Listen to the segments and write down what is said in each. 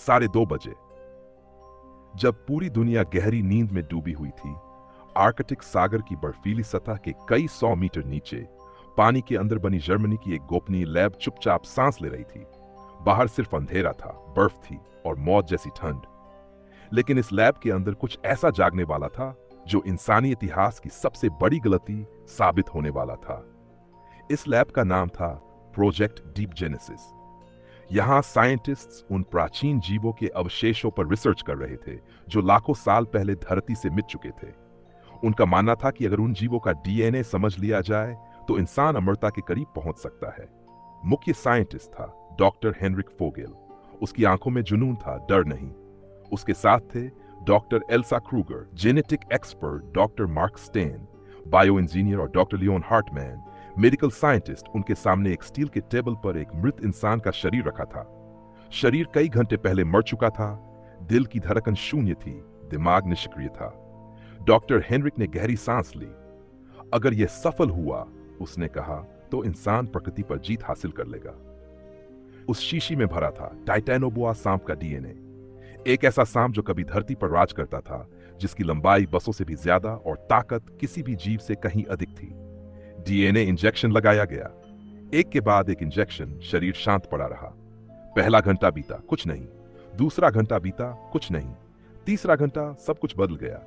2:30 बजे, जब पूरी दुनिया गहरी नींद में डूबी हुई थी, आर्कटिक सागर की बर्फीली सतह के कई 100 मीटर नीचे पानी के अंदर बनी जर्मनी की एक गोपनीय लैब चुपचाप सांस ले रही थी। बाहर सिर्फ अंधेरा था, बर्फ थी और मौत जैसी ठंड। लेकिन इस लैब के अंदर कुछ ऐसा जागने वाला था जो इंसानी इतिहास की सबसे बड़ी गलती साबित होने वाला था। इस लैब का नाम था प्रोजेक्ट डीप जेनेसिस। यहां साइंटिस्ट्स उन प्राचीन जीवों के अवशेषों पर रिसर्च कर रहे थे जो लाखों साल पहले धरती से मिट चुके थे। उनका मानना था कि अगर उन जीवों का डीएनए समझ लिया जाए तो इंसान अमरता के करीब पहुंच सकता है। मुख्य साइंटिस्ट था डॉक्टर हेनरिक फोगेल। उसकी आंखों में जुनून था, डर नहीं। उसके साथ थे doctor Elsa Kruger, genetic expert doctor Mark Stein, bio engineer और doctor Leon Hartmann, medical scientist. उनके सामने एक स्टील के टेबल पर एक मृत इंसान का शरीर रखा था। शरीर कई घंटे पहले मर चुका था, दिल की धड़कन शून्य थी, दिमाग निष्क्रिय था। डॉक्टर हेनरिक ने गहरी सांस ली। अगर यह सफल हुआ, उसने कहा, तो इंसान प्रकृति पर जीत हासिल कर लेगा। उस शीशी में भरा था टाइटैनोबोआ सांप का डीएनए, एक ऐसा सांप जो कभी धरती पर राज करता था, जिसकी लंबाई बसों से भी ज्यादा और ताकत किसी भी जीव से कहीं अधिक थी। डीएनए इंजेक्शन लगाया गया, एक के बाद एक इंजेक्शन। शरीर शांत पड़ा रहा। पहला घंटा बीता, कुछ नहीं। दूसरा घंटा बीता, कुछ नहीं। तीसरा घंटा, सब कुछ बदल गया।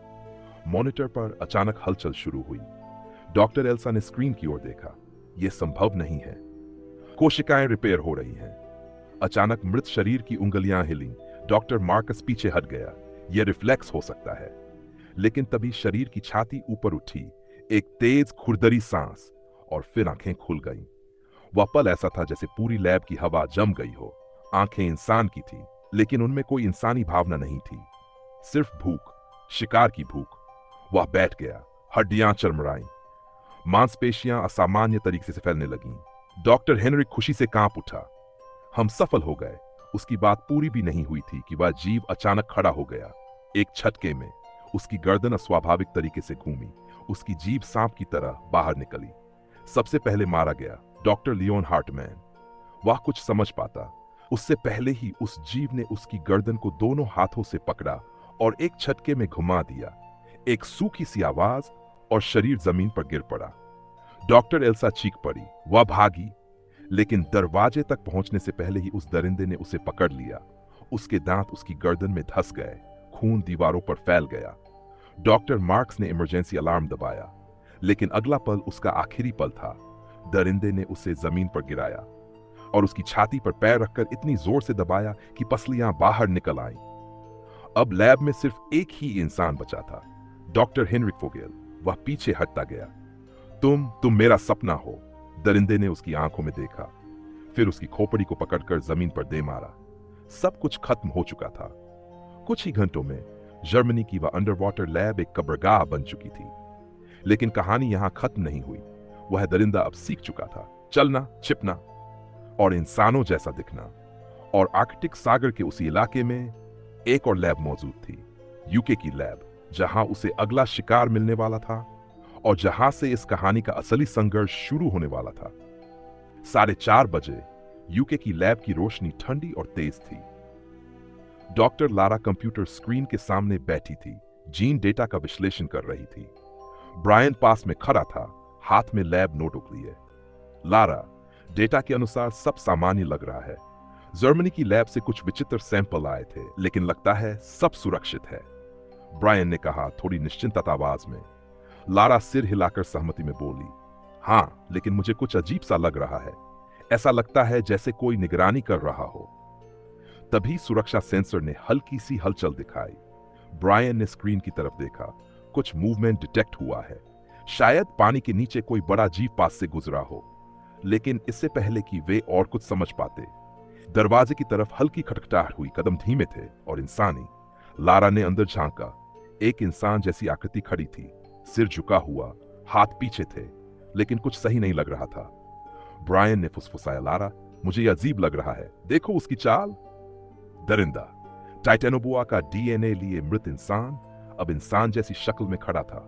मॉनिटर पर अचानक हलचल शुरू हुई। डॉक्टर एल्सा ने स्क्रीन की ओर देखा। यह संभव नहीं है। कोशिकाएं रिपेयर हो रही हैं। अचानक मृत शरीर की उंगलियां हिली। डॉक्टर मार्कस पीछे हट गया। यह रिफ्लेक्स हो सकता है। लेकिन तभी शरीर की छाती ऊपर उठी, एक तेज खुरदरी सांस, और फिर आंखें खुल गईं। वह पल ऐसा था जैसे पूरी लैब की हवा जम गई हो। आंखें इंसान की थी, लेकिन उनमें कोई इंसानी भावना नहीं थी, सिर्फ भूख, शिकार की भूख। वह बैठ गया, हड्डियां चरमराईं, मांसपेशियां असामान्य तरीके से फैलने लगीं। डॉक्टर हेनरिक खुशी से कांप उठा। हम सफल हो गए। उसकी बात पूरी भी नहीं हुई थी कि वह जीव अचानक खड़ा हो गया। एक झटके में उसकी गर्दन अस्वाभाविक तरीके से घूमी। उसकी जीभ सांप की तरह बाहर निकली। सबसे पहले मारा गया डॉक्टर लियोन हार्टमैन। वह कुछ समझ पाता, उससे पहले ही उस जीव ने उसकी गर्दन को दोनों हाथों से पकड़ा और एक झटके में घुमा दिया। एक सूखी सी आवाज और शरीर जमीन पर गिर पड़ा। डॉक्टर एल्सा चीख पड़ी। वह भागी, लेकिन दरवाजे तक पहुंचने से पहले ही उस दरिंदे ने उसे पकड़ लिया। उसके दांत उसकी गर्दन में धंस गए। खून दीवारों पर फैल गया। डॉक्टर मार्क्स ने इमरजेंसी अलार्म दबाया, लेकिन अगला पल उसका आखिरी पल था। दरिंदे ने उसे जमीन पर गिराया और उसकी छाती पर पैर रखकर इतनी जोर से दबाया कि पसलियां बाहर निकल आईं। अब लैब में सिर्फ एक ही इंसान बचा था, डॉक्टर हेनरिक फोगेल। वह पीछे हटता गया। तुम मेरा सपना हो। दरिंदे ने उसकी आंखों में देखा, फिर उसकी खोपड़ी को पकड़कर जमीन पर दे मारा। सब कुछ खत्म हो चुका था। कुछ ही घंटों में जर्मनी की वह अंडर वाटर लैब एक कब्रगाह बन चुकी थी। लेकिन कहानी यहां खत्म नहीं हुई। वह दरिंदा अब सीख चुका था चलना, छिपना और इंसानों जैसा दिखना। और आर्कटिक सागर के उसी इलाके में एक और लैब मौजूद थी, यूके की लैब, जहां उसे अगला शिकार मिलने वाला था और जहां से इस कहानी का असली संघर्ष शुरू होने वाला था। 4:30 बजे यूके की लैब की रोशनी ठंडी और तेज थी। डॉक्टर लारा कंप्यूटर स्क्रीन के सामने बैठी थी, जीन डेटा का विश्लेषण कर रही थी। ब्रायन पास में खड़ा था, हाथ में लैब नोटबुक लिए। लारा, डेटा के अनुसार सब सामान्य लग रहा है। जर्मनी की लैब से कुछ विचित्र सैंपल आए थे, लेकिन लगता है सब सुरक्षित है, ब्रायन ने कहा थोड़ी निश्चिंत आवाज में। लारा सिर हिलाकर सहमति में बोली, हाँ, लेकिन मुझे कुछ अजीब सा लग रहा है। ऐसा लगता है जैसे कोई निगरानी कर रहा हो। तभी सुरक्षा सेंसर ने हल्की सी हलचल दिखाई। ब्रायन ने स्क्रीन की तरफ देखा। कुछ मूवमेंट डिटेक्ट हुआ है। शायद पानी के नीचे कोई बड़ा जीव पास से गुजरा हो। लेकिन इससे पहले कि वे और कुछ समझ पाते, दरवाजे की तरफ हल्की खटखटाहट हुई। कदम धीमे थे और इंसानी। लारा ने अंदर झांका। एक इंसान जैसी आकृति खड़ी थी, सिर झुका हुआ, हाथ पीछे थे, लेकिन कुछ सही नहीं लग रहा था। ब्रायन ने फुसफुसाया, लारा, मुझे यह अजीब लग रहा है, देखो उसकी चाल। दरिंदा, टाइटैनोबोआ का डीएनए लिए मृत इंसान, अब इंसान जैसी शक्ल में खड़ा था,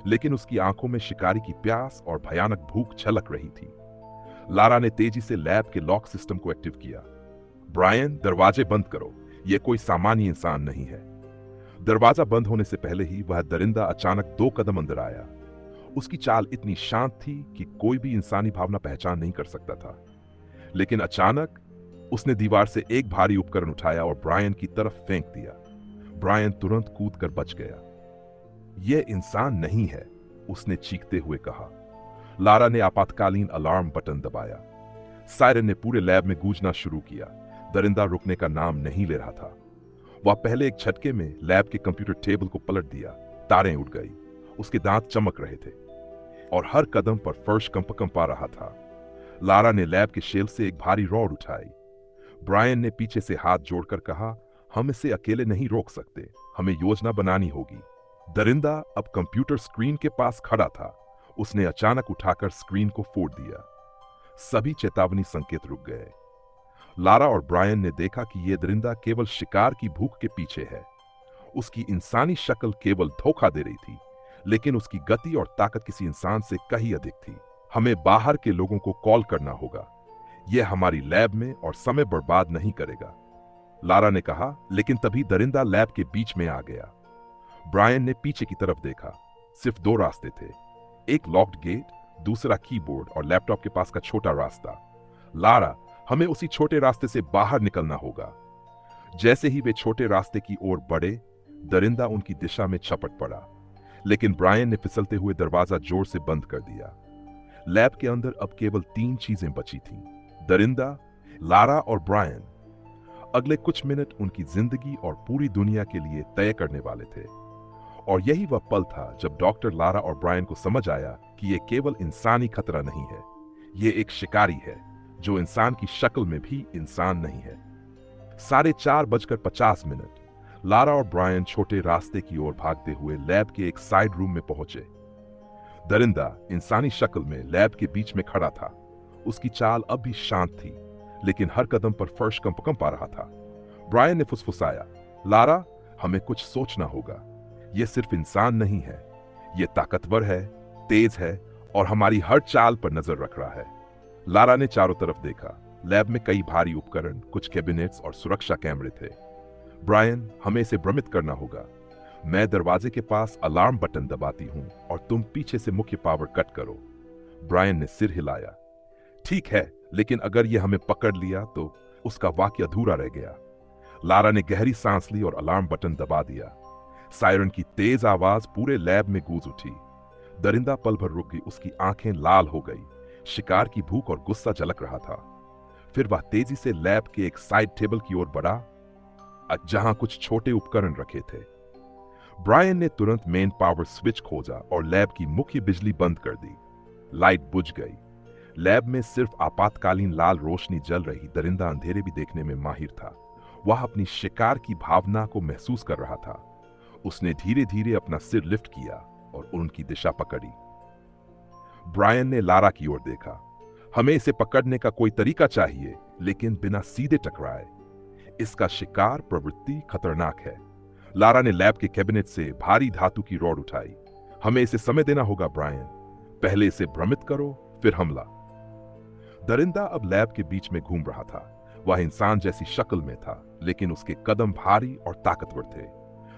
लेकिन उसकी आंखों में शिकारी की प्यास और भयानक भूख झलक रही थी। लारा ने तेजी से लैब के लॉक सिस्टम को एक्टिव किया। ब्रायन, दरवाजे बंद करो, यह कोई सामान्य इंसान नहीं है। दरवाजा बंद होने से पहले ही वह दरिंदा अचानक 2 कदम अंदर आया। उसकी चाल इतनी शांत थी कि कोई भी इंसानी भावना पहचान नहीं कर सकता था। लेकिन अचानक उसने दीवार से एक भारी उपकरण उठाया और ब्रायन की तरफ फेंक दिया। ब्रायन तुरंत कूदकर बच गया। यह इंसान नहीं है, उसने चीखते हुए कहा। लारा ने आपातकालीन अलार्म बटन दबाया। सायरन ने पूरे लैब में गूंजना शुरू किया। दरिंदा रुकने का नाम नहीं ले रहा था। वह पहले एक झटके में लैब के कंप्यूटर टेबल को पलट दिया। तारें उड़ गई, उसके दांत चमक रहे थे और हर कदम पर फर्श कंपा रहा था। लारा ने लैब के शेल्फ से एक भारी रॉड उठाई। ब्रायन ने पीछे से हाथ जोड़कर कहा, हम इसे अकेले नहीं रोक सकते, हमें योजना बनानी होगी। दरिंदा अब कंप्यूटर स्क्रीन के पास खड़ा था। उसने अचानक उठाकर स्क्रीन को फोड़ दिया। सभी चेतावनी संकेत रुक गए। लारा और ब्रायन ने देखा कि यह दरिंदा केवल शिकार की भूख के पीछे है। उसकी इंसानी शक्ल केवल धोखा दे रही थी, लेकिन उसकी गति और ताकत किसी इंसान से कहीं अधिक थी। हमें बाहर के लोगों को कॉल करना होगा। यह हमारी लैब में और समय बर्बाद नहीं करेगा, लारा ने कहा। लेकिन तभी दरिंदा लैब के बीच में आ गया। ब्रायन ने पीछे की तरफ देखा। सिर्फ 2 रास्ते थे, एक लॉक्ड गेट, दूसरा कीबोर्ड और लैपटॉप के पास का छोटा रास्ता। लारा, हमें उसी छोटे रास्ते से बाहर निकलना होगा। जैसे ही वे छोटे रास्ते की ओर बढ़े, दरिंदा उनकी दिशा में झपट पड़ा। लेकिन ब्रायन ने फिसलते हुए दरवाजा जोर से बंद कर दिया। लैब के अंदर अब केवल 3 चीजें बची थीं, दरिंदा, लारा और ब्रायन। अगले कुछ मिनट उनकी जिंदगी और पूरी दुनिया के लिए तय करने वाले थे। और यही वह पल था जब डॉक्टर लारा और ब्रायन को समझ आया कि यह केवल इंसानी खतरा नहीं है, यह एक शिकारी है जो इंसान की शक्ल में भी इंसान नहीं है। 4:50 लारा और ब्रायन छोटे रास्ते की ओर भागते हुए लैब के एक साइड रूम में पहुंचे। दरिंदा इंसानी शक्ल में लैब के बीच में खड़ा था। उसकी चाल अब भी शांत थी, लेकिन हर कदम पर फर्श कंपा रहा था। ब्रायन ने फुसफुसाया, लारा, हमें कुछ सोचना होगा। यह सिर्फ इंसान नहीं है, यह ताकतवर है, तेज है और हमारी हर चाल पर नजर रख रहा है। लारा ने चारों तरफ देखा। लैब में कई भारी उपकरण, कुछ कैबिनेट्स और सुरक्षा कैमरे थे। ब्रायन, हमें इसे भ्रमित करना होगा। मैं दरवाजे के पास अलार्म बटन दबाती हूं और तुम पीछे से मुख्य पावर कट करो। ब्रायन ने सिर हिलाया। ठीक है, लेकिन अगर यह हमें पकड़ लिया तो उसका वाक्य अधूरा रह गया। लारा ने गहरी सांस ली और अलार्म बटन दबा दिया। सायरन की तेज आवाज पूरे लैब में गूंज उठी। दरिंदा पल भर रुक गई, उसकी आंखें लाल हो गई। शिकार की भूख और गुस्सा झलक रहा था। फिर वह तेजी से लैब के एक साइड टेबल की ओर बढ़ा, जहां कुछ छोटे उपकरण रखे थे। ब्रायन ने तुरंत मेन पावर स्विच खोजा और लैब की मुख्य बिजली बंद कर दी। लाइट बुझ गई। लैब में सिर्फ आपातकालीन लाल रोशनी जल रही। दरिंदा अंधेरे भी देखने में माहिर था। वह अपनी शिकार की भावना को महसूस कर रहा था। उसने धीरे धीरे अपना सिर लिफ्ट किया और उनकी दिशा पकड़ी। ब्रायन ने लारा की ओर देखा। हमें इसे पकड़ने का कोई तरीका चाहिए, लेकिन बिना सीधे टकराए। इसका शिकार प्रवृत्ति खतरनाक है। लारा ने लैब के कैबिनेट से भारी धातु की रॉड उठाई। हमें इसे समय देना होगा ब्रायन। पहले इसे भ्रमित करो, फिर हमला। दरिंदा अब लैब के बीच में घूम रहा था। वह इंसान जैसी शक्ल में था, लेकिन उसके कदम भारी और ताकतवर थे।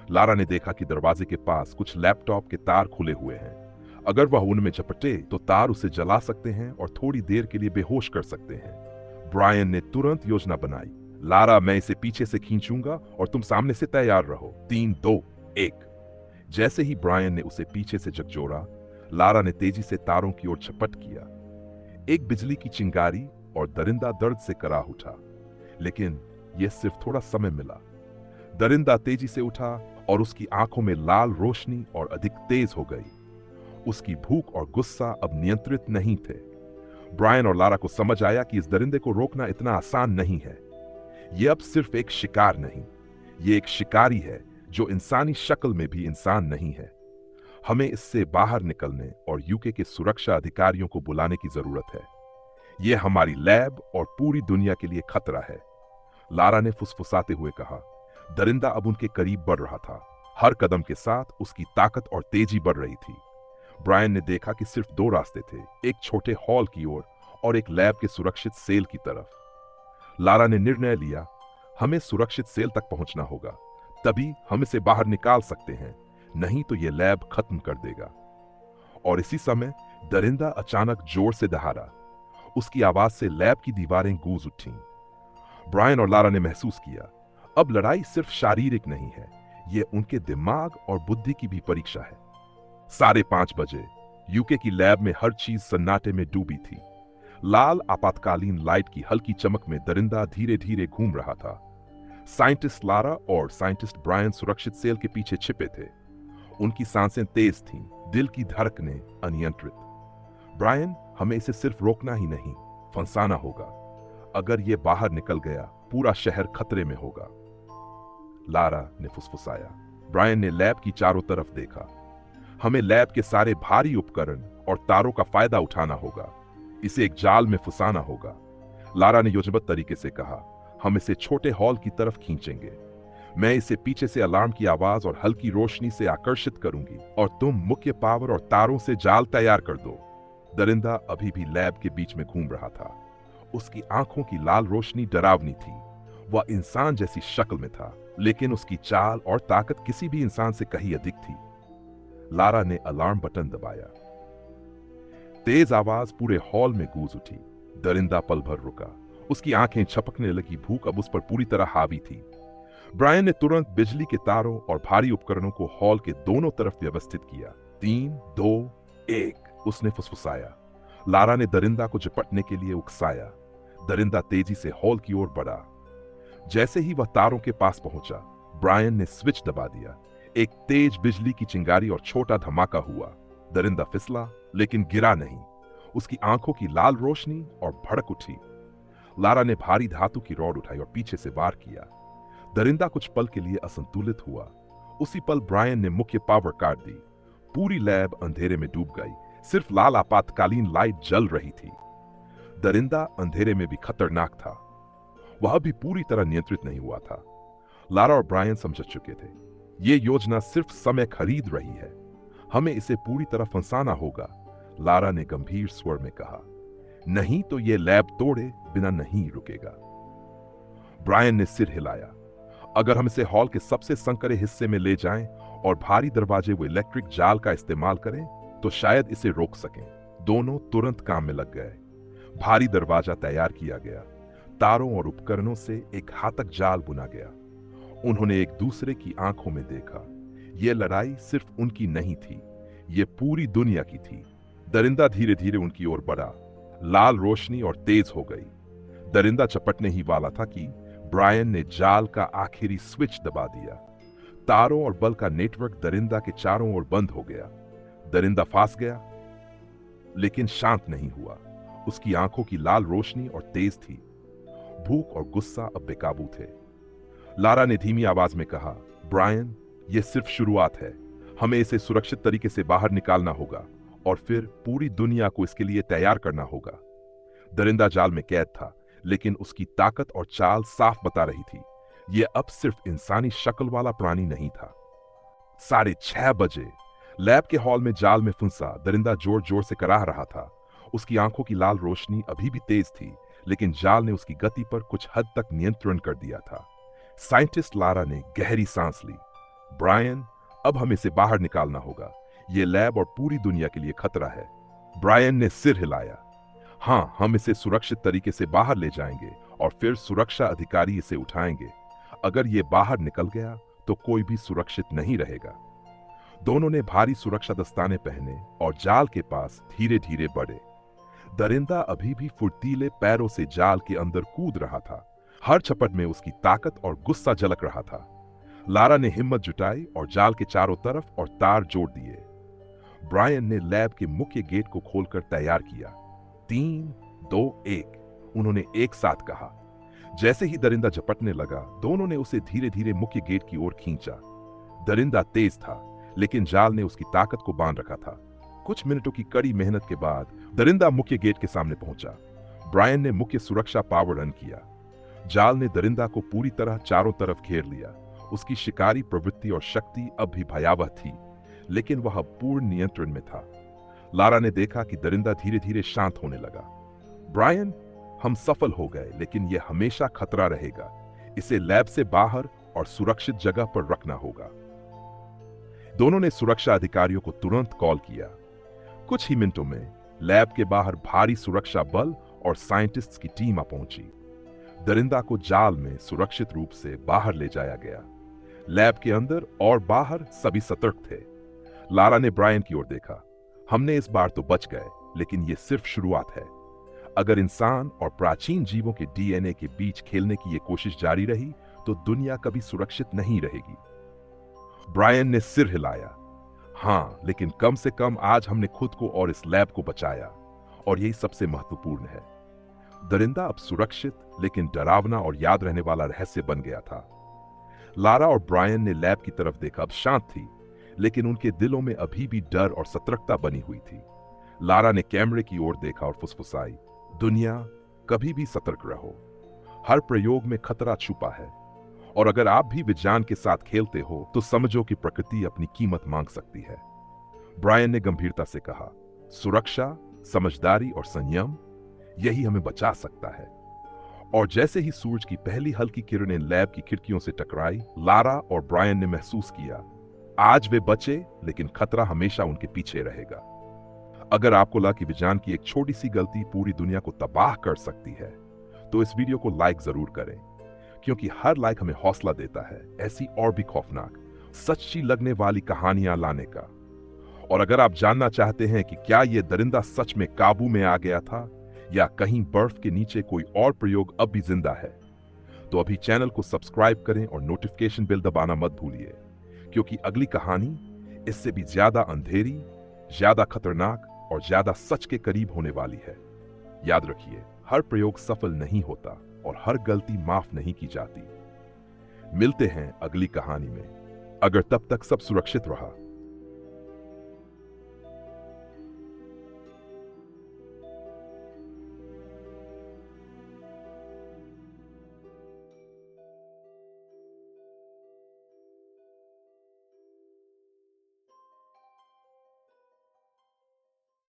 लारा ने देखा कि दरवाजे के पास कुछ लैपटॉप के तार खुले हुए हैं। अगर वह उनमें झपटे तो तार उसे जला सकते हैं और थोड़ी देर के लिए बेहोश कर सकते हैं। ब्रायन ने तुरंत योजना बनाई। लारा, मैं इसे पीछे से खींचूंगा और तुम सामने से तैयार रहो। 3, 2, 1। जैसे ही ब्रायन ने उसे पीछे से झकझोरा, लारा ने तेजी से तारों की ओर झपट किया। एक बिजली की चिंगारी और दरिंदा दर्द से कराह उठा, लेकिन यह सिर्फ थोड़ा समय मिला। दरिंदा तेजी से उठा और उसकी आंखों में लाल रोशनी और अधिक तेज हो गई। उसकी भूख और गुस्सा अब नियंत्रित नहीं थे। ब्रायन और लारा को समझ आया कि इस दरिंदे को रोकना इतना आसान नहीं है। यह अब सिर्फ एक शिकार नहीं, यह एक शिकारी है जो इंसानी शक्ल में भी इंसान नहीं है। हमें इससे बाहर निकलने और यूके के सुरक्षा अधिकारियों को बुलाने की जरूरत है। यह हमारी लैब और पूरी दुनिया के लिए खतरा है, लारा ने फुसफुसाते हुए कहा। दरिंदा अब उनके करीब बढ़ रहा था। हर कदम के साथ उसकी ताकत और तेजी बढ़ रही थी। ब्रायन ने देखा कि सिर्फ 2 रास्ते थे, एक छोटे हॉल की ओर और एक लैब के सुरक्षित सेल की तरफ। लारा ने निर्णय लिया, हमें सुरक्षित सेल तक पहुंचना होगा, तभी हम इसे बाहर निकाल सकते हैं, नहीं तो यह लैब खत्म कर देगा। और इसी समय दरिंदा अचानक जोर से दहाड़ा। उसकी आवाज से लैब की दीवारें गूंज उठीं। ब्रायन और लारा ने महसूस किया, अब लड़ाई सिर्फ शारीरिक नहीं है, यह उनके दिमाग और बुद्धि की भी परीक्षा है। 5:30 बजे यूके की लैब में हर चीज सन्नाटे में डूबी थी। लाल आपातकालीन लाइट की हल्की चमक में दरिंदा धीरे धीरे घूम रहा था। साइंटिस्ट लारा और साइंटिस्ट ब्रायन सुरक्षित सेल के पीछे छिपे थे। उनकी सांसें तेज थीं, दिल की धड़कनें अनियंत्रित। ब्रायन, हमें इसे सिर्फ रोकना ही नहीं, फंसाना होगा। अगर ये बाहर निकल गया, पूरा शहर खतरे में होगा। लारा ने फुसफुसाया। ब्रायन ने लैब की चारों तरफ देखा। हमें लैब के सारे भारी उपकरण और तारों का फायदा उठाना होगा, इसे एक जाल में फंसाना होगा। लारा ने योजनाबद्ध तरीके से कहा, हम इसे छोटे हॉल की तरफ खींचेंगे। मैं इसे पीछे से अलार्म की आवाज और हल्की रोशनी से आकर्षित करूंगी और तुम मुख्य पावर और तारों से जाल तैयार कर दो। दरिंदा अभी भी लैब के बीच में घूम रहा था। उसकी आंखों की लाल रोशनी डरावनी थी। वह इंसान जैसी शक्ल में था, लेकिन उसकी चाल और ताकत किसी भी इंसान से कहीं अधिक थी। लारा ने अलार्म बटन दबाया। तेज आवाज पूरे हॉल में गूंज उठी। दरिंदा पल भर रुका। उसकी आंखें छपकने लगी। भूख अब उस पर पूरी तरह हावी थी। ब्रायन ने तुरंत बिजली के तारों और भारी उपकरणों को हॉल के दोनों तरफ व्यवस्थित किया। 3, 2, 1, उसने फुसफुसाया। लारा ने दरिंदा को झपटने के लिए उकसाया। दरिंदा तेजी से हॉल की ओर बढ़ा। जैसे ही वह तारों के पास पहुंचा, ब्रायन ने स्विच दबा दिया। एक तेज बिजली की चिंगारी और छोटा धमाका हुआ। दरिंदा फिसला, लेकिन गिरा नहीं। उसकी आंखों की लाल रोशनी और भड़क उठी। लारा ने भारी धातु की रॉड उठाई और पीछे से वार किया। दरिंदा कुछ पल के लिए असंतुलित हुआ। उसी पल ब्रायन ने मुख्य पावर काट दी। पूरी लैब अंधेरे में डूब गई। सिर्फ लाल आपातकालीन लाइट जल रही थी। दरिंदा अंधेरे में भी खतरनाक था। वह भी पूरी तरह नियंत्रित नहीं हुआ था। लारा और ब्रायन समझ चुके थे, ये योजना सिर्फ समय खरीद रही है। हमें इसे पूरी तरह फंसाना होगा। लारा ने गंभीर स्वर में कहा, नहीं तो ये लैब तोड़े बिना नहीं रुकेगा। ब्रायन ने सिर हिलाया। अगर हम इसे हॉल के सबसे संकरे हिस्से में ले जाएं और भारी दरवाजे व इलेक्ट्रिक जाल का इस्तेमाल करें तो शायद इसे रोक सकें। दोनों तुरंत काम में लग गए। भारी दरवाजा तैयार किया गया। तारों और उपकरणों से एक घातक जाल बुना गया। उन्होंने एक दूसरे की आंखों में देखा। यह लड़ाई सिर्फ उनकी नहीं थी, यह पूरी दुनिया की थी। दरिंदा धीरे धीरे उनकी ओर बढ़ा। लाल रोशनी और तेज हो गई। दरिंदा चपटने ही वाला था कि ब्रायन ने जाल का आखिरी स्विच दबा दिया। तारों और बल का नेटवर्क दरिंदा के चारों ओर बंद हो गया। दरिंदा फांस गया, लेकिन शांत नहीं हुआ। उसकी आंखों की लाल रोशनी और तेज थी। भूख और गुस्सा अब बेकाबू थे। लारा ने धीमी आवाज में कहा, ब्रायन, यह सिर्फ शुरुआत है। हमें इसे सुरक्षित तरीके से बाहर निकालना होगा और फिर पूरी दुनिया को इसके लिए तैयार करना होगा। दरिंदा जाल में कैद था, लेकिन उसकी ताकत और चाल साफ बता रही थी, यह अब सिर्फ इंसानी शक्ल वाला प्राणी नहीं था। 6:30 बजे लैब के हॉल में जाल में फंसा दरिंदा जोर जोर से कराह रहा था। उसकी आंखों की लाल रोशनी अभी भी तेज थी, लेकिन जाल ने उसकी गति पर कुछ हद तक नियंत्रण कर दिया था। साइंटिस्ट लारा ने गहरी सांस ली। ब्रायन, अब हमें इसे बाहर निकालना होगा। यह लैब और पूरी दुनिया के लिए खतरा है। ब्रायन ने सिर हिलाया। हां, हम इसे सुरक्षित तरीके से बाहर ले जाएंगे और फिर सुरक्षा अधिकारी इसे उठाएंगे। अगर यह बाहर निकल गया तो कोई भी सुरक्षित नहीं रहेगा। दोनों ने भारी सुरक्षा दस्ताने पहने और जाल के पास धीरे धीरे बढ़े। दरिंदा अभी भी फुर्तीले पैरों से जाल के अंदर कूद रहा था। हर झपट में उसकी ताकत और गुस्सा झलक रहा था। लारा ने हिम्मत जुटाई और जाल के चारों तरफ और तार जोड़ दिए। ब्रायन ने लैब के मुख्य गेट को खोलकर तैयार किया। 3, 2, 1, उन्होंने एक साथ कहा। जैसे ही दरिंदा झपटने लगा, दोनों ने उसे धीरे धीरे मुख्य गेट की ओर खींचा। दरिंदा तेज था, लेकिन जाल ने उसकी ताकत को बांध रखा था। कुछ मिनटों की कड़ी मेहनत के बाद दरिंदा मुख्य गेट के सामने पहुंचा। ब्रायन ने मुख्य सुरक्षा पावर रन किया। जाल ने दरिंदा को पूरी तरह चारों तरफ घेर लिया। उसकी शिकारी प्रवृत्ति और शक्ति अब भी भयावह थी, लेकिन वह पूर्ण नियंत्रण में था। लारा ने देखा कि दरिंदा धीरे धीरे शांत होने लगा। ब्रायन, हम सफल हो गए, लेकिन यह हमेशा खतरा रहेगा। इसे लैब से बाहर और सुरक्षित जगह पर रखना होगा। दोनों ने सुरक्षा अधिकारियों को तुरंत कॉल किया। कुछ ही मिनटों में लैब के बाहर भारी सुरक्षा बल और साइंटिस्ट्स की टीम आ पहुंची। दरिंदा को जाल में सुरक्षित रूप से बाहर ले जाया गया। लैब के अंदर और बाहर सभी सतर्क थे। लारा ने ब्रायन की ओर देखा। हमने इस बार तो बच गए, लेकिन ये सिर्फ शुरुआत है। अगर इंसान और प्राचीन जीवों के डीएनए के बीच खेलने की ये कोशिश जारी रही तो दुनिया कभी सुरक्षित नहीं रहेगी। ब्रायन ने सिर हिलाया। हाँ, लेकिन कम से कम आज हमने खुद को और इस लैब को बचाया, और यही सबसे महत्वपूर्ण है। दरिंदा अब सुरक्षित लेकिन डरावना और याद रहने वाला रहस्य बन गया था। लारा और ब्रायन ने लैब की तरफ देखा। अब शांत थी, लेकिन उनके दिलों में अभी भी डर और सतर्कता बनी हुई थी। लारा ने कैमरे की ओर देखा और फुसफुसाई, दुनिया, कभी भी सतर्क रहो। हर प्रयोग में खतरा छुपा है, और अगर आप भी विज्ञान के साथ खेलते हो तो समझो कि प्रकृति अपनी कीमत मांग सकती है। ब्रायन ने गंभीरता से कहा, सुरक्षा, समझदारी और संयम, यही हमें बचा सकता है। और जैसे ही सूरज की पहली हल्की किरणें लैब की खिड़कियों से टकराई, लारा और ब्रायन ने महसूस किया, आज वे बचे, लेकिन खतरा हमेशा उनके पीछे रहेगा। अगर आपको लगा कि विज्ञान की एक छोटी सी गलती पूरी दुनिया को तबाह कर सकती है, तो इस वीडियो को लाइक जरूर करें, क्योंकि हर लाइक हमें हौसला देता है ऐसी और भी खौफनाक, सच्ची लगने वाली कहानियां लाने का। और अगर आप जानना चाहते हैं कि क्या यह दरिंदा सच में काबू में आ गया था, या कहीं बर्फ के नीचे कोई और प्रयोग अब भी जिंदा है, तो अभी चैनल को सब्सक्राइब करें और नोटिफिकेशन बेल दबाना मत भूलिए, क्योंकि अगली कहानी इससे भी ज्यादा अंधेरी, ज्यादा खतरनाक और ज्यादा सच के करीब होने वाली है। याद रखिए, हर प्रयोग सफल नहीं होता और हर गलती माफ नहीं की जाती। मिलते हैं अगली कहानी में। अगर तब तक सब सुरक्षित रहा